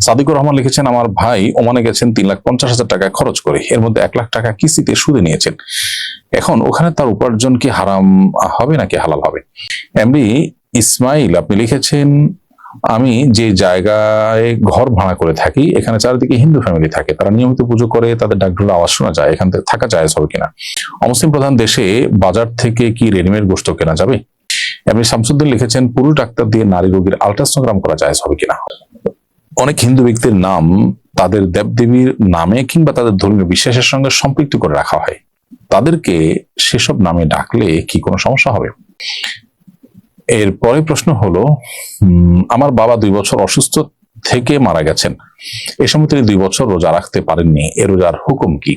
সাদিকুর রহমান লিখেছেন, আমার ভাই ওমানে গেছেন 3,50,000 টাকা খরচ করে, এর মধ্যে 1 লাখ টাকা কিস্তিতে সুদে নিয়েছেন। এখন ওখানে তার উপার্জন কি হারাম হবে নাকি হালাল হবে? এমনি ইসমাইল আপনি লিখেছেন, আমি যে জায়গায় ঘর ভাড়া করে থাকি এখানে চারিদিকে হিন্দু ফ্যামিলি থাকে, তারা নিয়মিত পুজো করে, তাদের ডাকঢোলের আওয়াজ শোনা যায়, এখান থেকে থাকা জায়েজ হবে কিনা? অমুসলিম প্রধান দেশে বাজার থেকে কি রেডিমেড গোশত কেনা যাবে? এমনি শামসুদ্দিন লিখেছেন, পুরুষ ডাক্তার দিয়ে নারী রোগীর আল্ট্রাসোনোগ্রাম করা জায়েজ হবে কিনা? অনেক হিন্দু ব্যক্তির নাম তাদের দেবদেবীর নামে কিংবা তাদের ধর্মীয় বিশ্বাসের সঙ্গে সম্পৃক্ত করে রাখা হয়, তাদেরকে সেসব নামে ডাকলে কি কোনো সমস্যা হবে? এরপরে প্রশ্ন হলো, আমার বাবা 2 বছর অসুস্থ থেকে মারা গেছেন, এ সময় তিনি 2 বছর রোজা রাখতে পারেননি, এ রোজার হুকুম কি?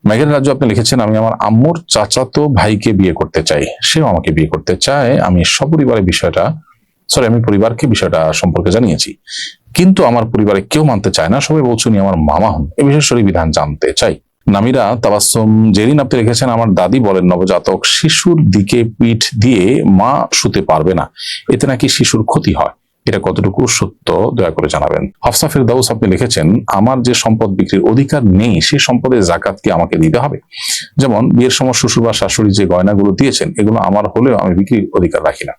মেঘের রাজ্য আপনি লিখেছেন, আমি আমার আম্মুর চাচাতো ভাইকে বিয়ে করতে চাই, সেও আমাকে বিয়ে করতে চায়, আমি পরিবারকে বিষয়টা সম্পর্কে জানিয়েছি, কিন্তু আমার পরিবারে কেউ মানতে চায় না, সবাই বলছে উনি আমার মামা হন, এ বিষয়ে শরীয়ত বিধান জানতে চাই। নামিরা তাবাসসুম জেরিন আপনি লিখেছেন, আমার দাদি বলেন নবজাতক শিশুর দিকে পিঠ দিয়ে মা শুতে পারবে না, এতে নাকি শিশুর ক্ষতি হয়, এটা কতটুকু সত্য দয়া করে জানাবেন। হাফসা ফেরদাউস আপনি লিখেছেন, আমার যে সম্পদ বিক্রির অধিকার নেই সেই সম্পদের জাকাত কি আমাকে দিতে হবে? যেমন বিয়ের সময় শ্বশুর বা শাশুড়ি যে গয়নাগুলো দিয়েছেন এগুলো আমার হলেও আমি বিক্রির অধিকার রাখি না।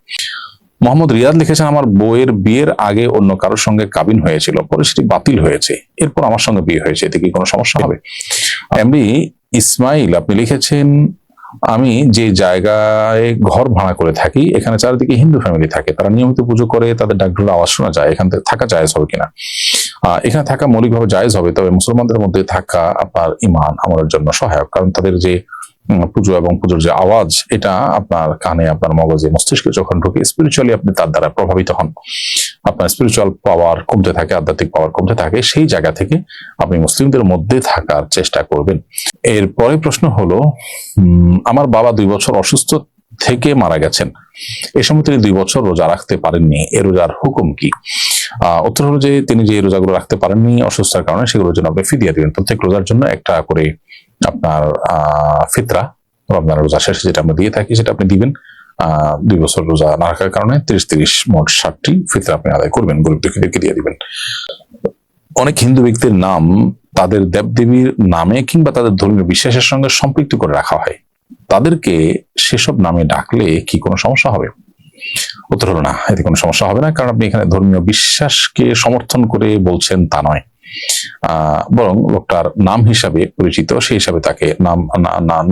মোহাম্মদ রিয়াদ লিখেছেন, আমার বউয়ের বিয়ের আগে অন্য কারোর সঙ্গে কাবিন হয়েছিল, পরে সেটি বাতিল হয়েছে, এরপর আমার সঙ্গে বিয়ে হয়েছে, এতে কি কোনো সমস্যা হবে? এমনি ইসমাইল আপনি লিখেছেন, আমি যে জায়গায় ঘর ভাড়া করে থাকি এখানে চারিদিকে হিন্দু ফ্যামিলি থাকে, তারা নিয়মিত পুজো করে, তাদের ডাকঢোলের আওয়াজ শোনা যায়, এখান থেকে থাকা জায়েজ হবে কিনা? এখানে থাকা মৌলিকভাবে জায়েজ হবে, তবে মুসলমানদের মধ্যে থাকা আপনার ইমান আমলের জন্য সহায়ক, কারণ তাদের যে পুজো এবং পুজোর যে আওয়াজ এটা আপনার কানে, আপনার মগজে, মস্তিষ্কে যখন ঢুকে স্পিরিচুয়ালি আপনি তার দ্বারা প্রভাবিত হন, আপনার স্পিরিচুয়াল পাওয়ার কমতে থাকে, আধ্যাত্মিক পাওয়ার কমতে থাকে, সেই জায়গা থেকে আপনি মুসলিমদের মধ্যে থাকার চেষ্টা করবেন। এরপরে প্রশ্ন হলো, আমার বাবা 2 বছর অসুস্থ থেকে মারা গেছেন, এ সময় তিনি 2 বছর রোজা রাখতে পারেননি, এ রোজার হুকুম কি? উত্তর হলো যে তিনি যে রোজাগুলো রাখতে পারেননি অসুস্থতার কারণে সেগুলোর জন্য আপনি ফিদিয়া দিবেন, প্রত্যেক রোজার জন্য একটা করে আপনার ফিতরা রমজান রোজা শেষে যেটা আমরা দিয়ে থাকি সেটা আপনি দিবেন। 2 বছর রোজা না রাখার কারণে 30 মোট 60টি ফিতরা আপনি আদায় করবেন, গরিব দুঃখীদেরকে দিয়ে দিবেন। অনেক হিন্দু ব্যক্তির নাম তাদের দেবদেবীর নামে কিংবা তাদের ধর্মীয় বিশ্বাসের সঙ্গে সম্পৃক্ত করে রাখা হয়, তাদেরকে সেসব নামে ডাকলে কি কোনো সমস্যা হবে? উত্তর হলো না, এতে কোনো সমস্যা হবে না, কারণ আপনি এখানে ধর্মীয় বিশ্বাসকে সমর্থন করে বলছেন তা নয়, বরং লোকটার নাম হিসাবে পরিচিত সেই হিসাবে তাকে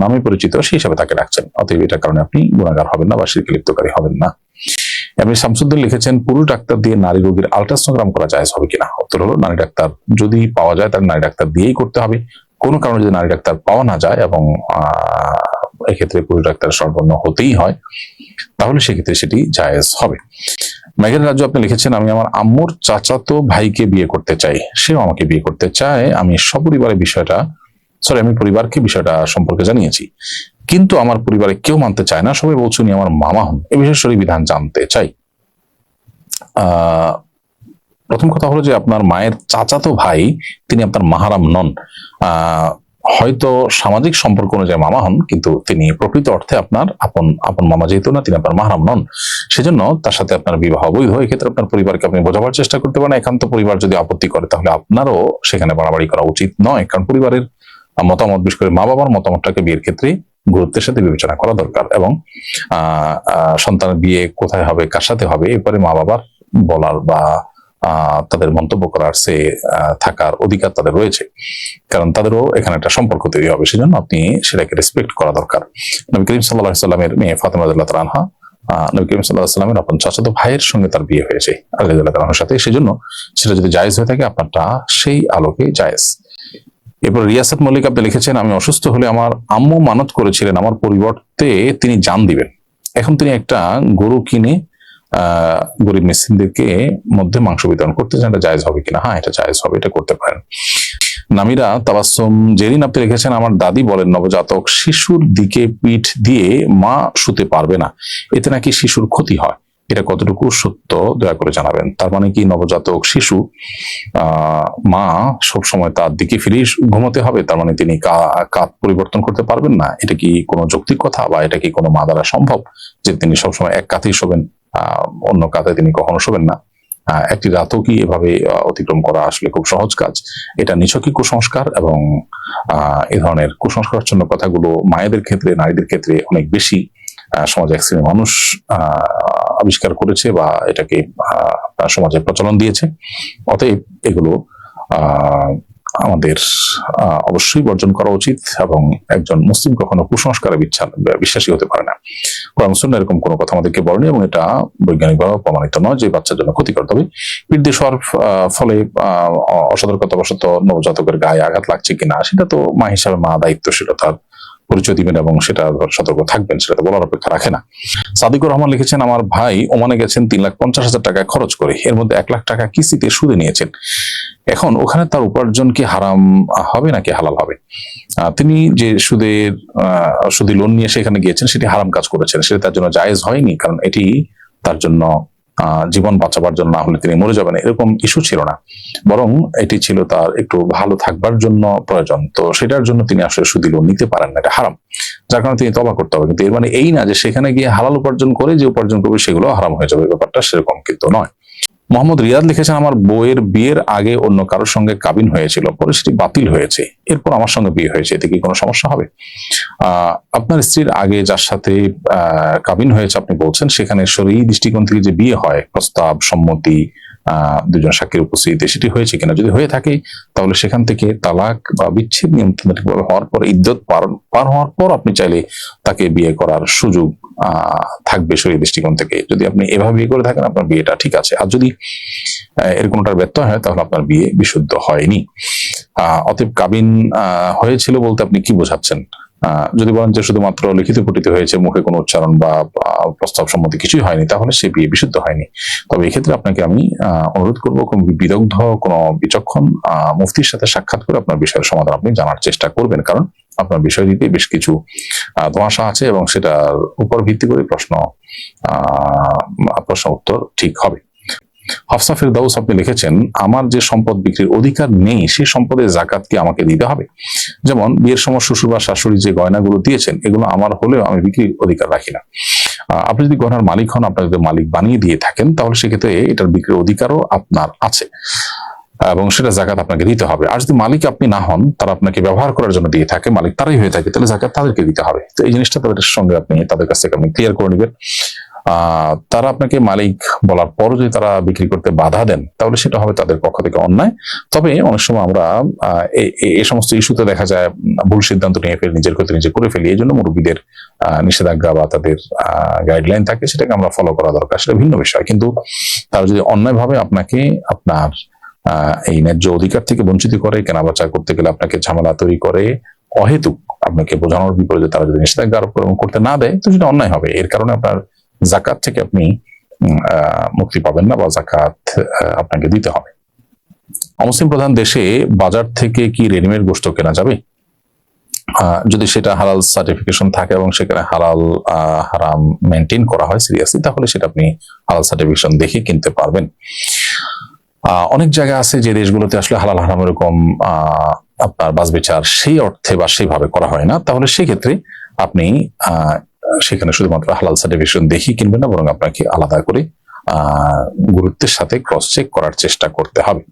নামে পরিচিত সেই হিসাবে তাকে ডাকছেন, অতএব এটার কারণে আপনি গুনাহগার হবেন না বা শিরকে লিপ্তকারী হবেন না। এমনি শামসুদ্দিন লিখেছেন, পুরুষ ডাক্তার দিয়ে নারী রোগীর আল্ট্রাসোনোগ্রাম করা জায়েজ হবে কিনা? উত্তর হলো, নারী ডাক্তার যদি পাওয়া যায় তাহলে নারী ডাক্তার দিয়েই করতে হবে, কোনো কারণে যদি নারী ডাক্তার পাওয়া না যায় এবং এক্ষেত্রে পুরুষ ডাক্তার সম্পন্ন হতেই হয় তাহলে সেক্ষেত্রে সেটি জায়েজ হবে। মেঘের রাজ্য আপনি লিখেছেন, আমি আমার আম্মুর চাচাতো ভাইকে বিয়ে করতে চাই, সেও আমাকে বিয়ে করতে চায়, আমি পরিবারকে বিষয়টা সম্পর্কে জানিয়েছি, কিন্তু আমার পরিবারে কেউ মানতে চায় না, সবাই বলছে উনি আমার মামা হন, এ বিষয়ে শরীয়ত বিধান জানতে চাই। প্রথম কথা হলো যে আপনার মায়ের চাচাতো ভাই তিনি আপনার মাহারাম নন, হয়তো সামাজিক সম্পর্ক অনুযায়ী মামা হন, কিন্তু তিনি প্রকৃত অর্থে আপনার আপন মামা যেহেতু না, তিনি আপনার মাহারাম নন, সেজন্য তার সাথে আপনার বিবাহ বৈধ। এক্ষেত্রে আপনার পরিবারকে আপনি বোঝাবার চেষ্টা করতে পারেন, একান্ত পরিবার যদি আপত্তি করে তাহলে আপনারও সেখানে বাড়াবাড়ি করা উচিত নয়, কারণ পরিবারের মতামত, বিশেষ করে মা বাবার মতামতটাকে বিয়ের ক্ষেত্রে গুরুত্বের সাথে বিবেচনা করা দরকার, এবং সন্তানের বিয়ে কোথায় হবে, কার সাথে হবে, এরপরে মা বাবার বলার বা তাদের মন্তব্য করার সে থাকার অধিকার তাদের রয়েছে, কারণ তাদেরও এখানে একটা সম্পর্ক তৈরি হবে, সেজন্য আপনি সেটাকে রেসপেক্ট করা দরকার। নবী করিম সাল্লাল্লাহু আলাইহি সাল্লামের মেয়ে ফাতেমা রাদিয়াল্লাহু তাআলা আনহা, নবী করিম সাল্লাল্লাহু আলাইহি সাল্লামের আপন চাচাতো ভাইয়ের সঙ্গে তার বিয়ে হয়েছে আলী রাদিয়াল্লাহু তাআলার সাথে, সেজন্য সেটা যদি জায়েজ হয়ে থাকে আপনারটা সেই আলোকে জায়েজ। এরপর রিয়াসাত মল্লিক আপনি লিখেছেন, আমি অসুস্থ হলে আমার আম্মু মানত করেছিলেন আমার পরিবর্তে তিনি জান দিবেন, এখন তিনি একটা গরু কিনে গরিব মিসকিনদেরকে মধ্যে মাংস বিতরণ করতে চান, এটা জায়েজ হবে কিনা? হ্যাঁ, এটা জায়েজ হবে, এটা করতে পারেন। নামিরা তাবাসসুম জেরিন আপনি লিখেছেন, আমার দাদি বলেন নবজাতক শিশুর দিকে পিঠ দিয়ে মা শুতে পারবে না, এতে নাকি শিশুর ক্ষতি হয়, এটা কতটুকু সত্য দয়া করে জানাবেন। তার মানে কি নবজাতক শিশু মা সবসময় তার দিকে ফিরে ঘুমাতে হবে, তার মানে তিনি কাত পরিবর্তন করতে পারবেন না? এটা কি কোনো যৌক্তিক কথা, বা এটা কি কোনো মা দ্বারা সম্ভব যে তিনি সবসময় এক কাতেই শোবেন, অন্য কাতে তিনি কখনো শোবেন না? একটি রাতও কি এভাবে অতিক্রম করা আসলে খুব সহজ কাজ? এটা নিছকই কুসংস্কার, এবং এ ধরনের কুসংস্কারাচ্ছন্ন কথাগুলো মায়েদের ক্ষেত্রে, নারীদের ক্ষেত্রে অনেক বেশি সমাজে এক শ্রেণীর মানুষ আবিষ্কার করেছে বা এটাকে সমাজে প্রচলন দিয়েছে। অতএব এগুলো আমাদের অবশ্যই বর্জন করা উচিত, এবং একজন মুসলিম কখনো কুসংস্কারে বিশ্বাসী হতে পারে না। কোরআন সুন্নাহ এরকম কোনো কথা আমাদেরকে বলেনি, এবং এটা বৈজ্ঞানিকভাবে প্রমাণিত নয় যে বাচ্চার জন্য ক্ষতিকর। তবে পিঠ দিয়ে শোয়ার ফলে অসতর্কতাবশত নবজাতকের গায়ে আঘাত লাগছে কিনা, সেটা তো মা হিসাবে মা দায়িত্বশীল, তার পরিচয় দিবেন এবং সেটা সতর্ক থাকবেন, সেটা তো বলার অপেক্ষা রাখে না। সাদিকুর রহমান লিখেছেন, আমার ভাই ওমানে গেছেন 3,50,000 টাকা খরচ করে, এর মধ্যে 1 লাখ টাকা কিস্তিতে সুদে নিয়েছেন। এখন ওখানে তার উপার্জন কি হারাম হবে নাকি হালাল হবে? তিনি যে সুদী লোন নিয়ে সেখানে গিয়েছেন, সেটি হারাম কাজ করেছেন, সেটা তার জন্য জায়েজ হয়নি, কারণ এটি তার জন্য জীবন বাঁচাবার জন্য, না হলে তিনি মরে যাবেন এরকম ইস্যু ছিল না, বরং এটি ছিল তার একটু ভালো থাকবার জন্য প্রয়োজন। তো সেটার জন্য তিনি আসলে সুদী লোন নিতে পারেন না, এটা হারাম, যার কারণে তিনি তওবা করতে হবে। কিন্তু এর মানে এই না যে সেখানে গিয়ে হালাল উপার্জন করে যে উপার্জন করবে সেগুলো হারাম হয়ে যাবে, ব্যাপারটা সেরকম কিন্তু নয়। মোহাম্মদ রিয়াদ লিখেছেন, আমার বউয়ের বিয়ের আগে অন্য কারোর সঙ্গে কাবিন হয়েছিল, পরে সেটি বাতিল হয়েছে, এরপর আমার সঙ্গে বিয়ে হয়েছে, এতে কি কোনো সমস্যা হবে? আপনার স্ত্রীর আগে যার সাথে কাবিন হয়েছে আপনি বলছেন, সেখানে শরঈ দৃষ্টিকোণ থেকে যে বিয়ে হয়, প্রস্তাব, সম্মতি, দুজন সাক্ষীর উপস্থিতিতে সেটি হয়েছে কিনা, যদি হয়ে থাকে তাহলে সেখান থেকে তালাক বা বিচ্ছেদ নিয়ন্ত্রণভাবে হওয়ার পর, ইদ্যত পার হওয়ার পর আপনি চাইলে তাকে বিয়ে করার সুযোগ থাকবে শরীর দৃষ্টিকোণ থেকে। যদি আপনি এভাবে বিয়ে করে থাকেন, আপনার বিয়েটা ঠিক আছে। আর যদি এর কোনটার ব্যত্যয় হয়, তাহলে আপনার বিয়ে বিশুদ্ধ হয়নি। অতএব কাবিন হয়েছিল বলতে আপনি কি বোঝাচ্ছেন? যদি বলেন যে শুধুমাত্র লিখিত পঠিত হয়েছে, মুখে কোনো উচ্চারণ বা প্রস্তাব সম্মতি কিছুই হয়নি, তাহলে সে বিয়ে বিশুদ্ধ হয়নি। তবে এক্ষেত্রে আপনাকে আমি অনুরোধ করবো, কোন বিদগ্ধ, কোন বিচক্ষণ মুফতির সাথে সাক্ষাৎ করে আপনার বিষয়ের সমাধান আপনি জানার চেষ্টা করবেন, কারণ আপনার বিষয়টিতে বেশ কিছু ধোঁয়াশা আছে, এবং সেটার উপর ভিত্তি করে প্রশ্ন উত্তর ঠিক হবে। হাফসা ফেরদাউস আপনি লিখেছেন, আমার যে সম্পদ বিক্রির অধিকার নেই, সেই সম্পদের জাকাত কি আমাকে দিতে হবে? যেমন বিয়ের সময় শ্বশুর বা শাশুড়ি যে গয়নাগুলো দিয়েছেন, এগুলো আমার হলেও আমি বিক্রির অধিকার রাখি না। আপনি যদি গয়নার মালিক হন, আপনার যদি মালিক বানিয়ে দিয়ে থাকেন, তাহলে সেক্ষেত্রে এটার বিক্রির অধিকারও আপনার আছে, এবং সেটা জাকাত আপনাকে দিতে হবে। আর যদি মালিক আপনি না হন, তারা আপনাকে ব্যবহার করার জন্য দিয়ে থাকে, মালিক তারাই হয়ে থাকে, তাহলে জাকাত তাদেরকে দিতে হবে। তো এই জিনিসটা তাদের সঙ্গে আপনি তাদের কাছ থেকে আপনি ক্লিয়ার করে নেবেন। তারা আপনাকে মালিক বলার পর যদি তারা বিক্রি করতে বাধা দেন, তাহলে সেটা হবে তাদের পক্ষ থেকে অন্যায়। তবে অনেক সময় আমরা এই সমস্ত ইস্যুতে দেখা যায় ভুল সিদ্ধান্ত নিয়ে ফেলি, নিজের ক্ষতি নিজে করে ফেলি। এই জন্য মুরব্বীদের নিষেধাজ্ঞা বা তাদের গাইডলাইন থাকে, সেটাকে আমরা ফলো করা দরকার, সেটা ভিন্ন বিষয়। কিন্তু তারা যদি অন্যায়ভাবে আপনাকে আপনার এই ন্যায্য অধিকার থেকে বঞ্চিত করে, কেনাবেচা করতে গেলে আপনাকে ঝামেলা তৈরি করে, অহেতুক আপনাকে বোঝানোর বিপরীতে তারা যদি নিষেধাজ্ঞা আরোপ করতে না দেয়, তো সেটা অন্যায় হবে। এর কারণে আপনার জাকাত থেকে আপনি মুক্তি পাবেন না, বা জাকাত আপনাকে দিতে হবে। অমুসলিম প্রধান দেশে বাজার থেকে কি রেডিমেড গোশত কেনা যাবে? যদি সেটা হালাল সার্টিফিকেশন থাকে এবং সেখানে হারাম মেনটেন করা হয় সিরিয়াসলি, তাহলে সেটা আপনি হালাল সার্টিফিকেশন দেখে কিনতে পারবেন। অনেক জায়গা আছে যে দেশগুলোতে আসলে হালাল হারাম এরকম আপনার বাছবিচার সেই অর্থে বা সেইভাবে করা হয় না, তাহলে সেক্ষেত্রে আপনি সেখানে শুধুমাত্র হালাল সার্টিফিকেশন দেখি কিনবেন না, বরং আপনাকে আলাদা করে গুরুত্বের সাথে ক্রস চেক করার চেষ্টা করতে হবে।